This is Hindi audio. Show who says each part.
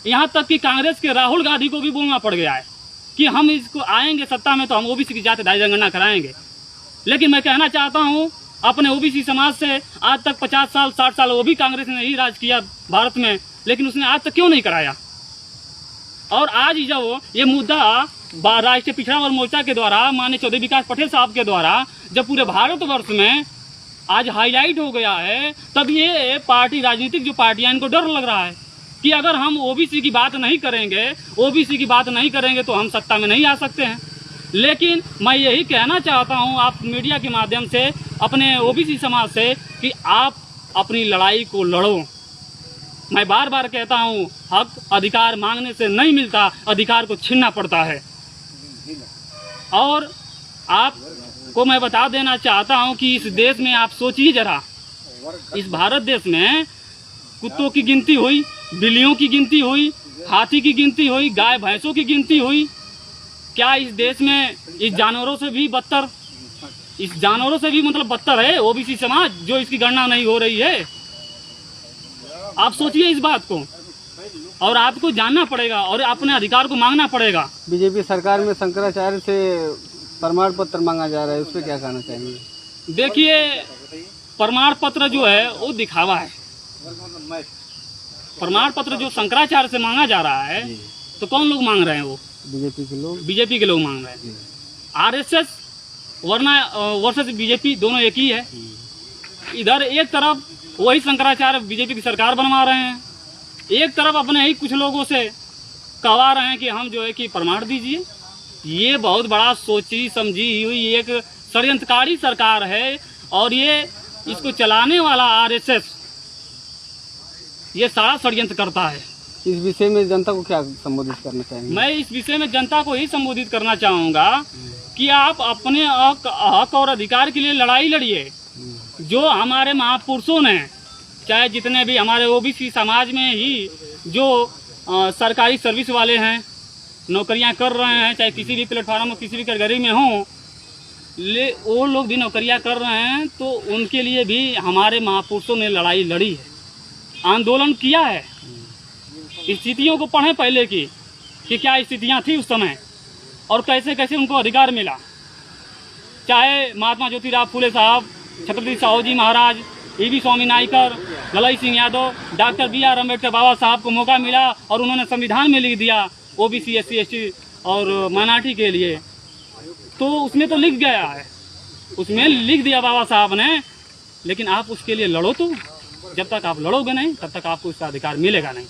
Speaker 1: यहाँ तक कि कांग्रेस के राहुल गांधी को भी बोलना पड़ गया है कि हम इसको आएंगे सत्ता में तो हम ओबीसी की जाति जनगणना कराएंगे। लेकिन मैं कहना चाहता हूँ अपने ओबीसी समाज से, आज तक 50 साल 60 साल वो भी कांग्रेस ने ही राज किया भारत में, लेकिन उसने आज तक क्यों नहीं कराया। और आज जब ये मुद्दा राष्ट्रीय पिछड़ा वर्ग मोर्चा के द्वारा माननीय चौधरी विकास पटेल साहब के द्वारा जब पूरे भारतवर्ष में आज हाईलाइट हो गया है, तब ये पार्टी राजनीतिक जो पार्टियां इनको डर लग रहा है कि अगर हम ओबीसी की बात नहीं करेंगे तो हम सत्ता में नहीं आ सकते हैं। लेकिन मैं यही कहना चाहता हूं आप मीडिया के माध्यम से अपने ओबीसी समाज से कि आप अपनी लड़ाई को लड़ो। मैं बार बार कहता हूं हक अधिकार मांगने से नहीं मिलता, अधिकार को छीनना पड़ता है। और आपको मैं बता देना चाहता हूं कि इस देश में आप सोचिए जरा, इस भारत देश में कुत्तों की गिनती हुई, बिल्लियों की गिनती हुई, हाथी की गिनती हुई, गाय भैंसों की गिनती हुई। क्या इस देश में इस जानवरों से भी बदतर बदतर है ओबीसी समाज, जो इसकी गणना नहीं हो रही है। आप सोचिए इस बात को, और आपको जानना पड़ेगा और अपने अधिकार को मांगना पड़ेगा।
Speaker 2: बीजेपी सरकार में शंकराचार्य से प्रमाण पत्र मांगा जा रहा है, उस पर क्या कहना चाहेंगे?
Speaker 1: देखिए, प्रमाण पत्र जो है वो दिखावा है। प्रमाण पत्र जो शंकराचार्य से मांगा जा रहा है तो कौन लोग मांग रहे हैं? वो बीजेपी के लोग मांग रहे हैं। आरएसएस वर्सेस बीजेपी दोनों एक ही है। इधर एक तरफ वही शंकराचार्य बीजेपी की सरकार बनवा रहे हैं, एक तरफ अपने ही कुछ लोगों से कहवा रहे हैं कि हम जो है कि प्रमाण दीजिए। ये बहुत बड़ा सोची समझी हुई एक षड्यंत्रकारी सरकार है, और ये इसको चलाने वाला आरएसएस ये सारा षड्यंत्र करता है।
Speaker 2: इस विषय में जनता को क्या संबोधित करना चाहेंगे?
Speaker 1: मैं इस विषय में जनता को ही संबोधित करना चाहूँगा कि आप अपने हक और अधिकार के लिए लड़ाई लड़िए। जो हमारे महापुरुषों ने, चाहे जितने भी हमारे ओबीसी समाज में ही जो सरकारी सर्विस वाले हैं, नौकरियां कर रहे हैं, चाहे किसी भी प्लेटफार्म किसी भी कैटेगरी में हों, वो लोग भी नौकरियां कर रहे हैं, तो उनके लिए भी हमारे महापुरुषों ने लड़ाई लड़ी है, आंदोलन किया है। स्थितियों को पढ़ें पहले की कि क्या स्थितियां थी उस समय और कैसे कैसे उनको अधिकार मिला। चाहे महात्मा ज्योतिराव फुले साहब, छत्रपति साहू जी महाराज, ईवी स्वामी नाइकर, ललाई सिंह यादव, डॉक्टर BR अम्बेडकर बाबा साहब को मौका मिला और उन्होंने संविधान में लिख दिया ओबीसी SC ST और माइनॉरिटी के लिए, तो उसमें तो लिख गया है, उसमें लिख दिया बाबा साहब ने। लेकिन आप उसके लिए लड़ो, तो जब तक आप लड़ोगे नहीं तब तक आपको इसका अधिकार मिलेगा नहीं।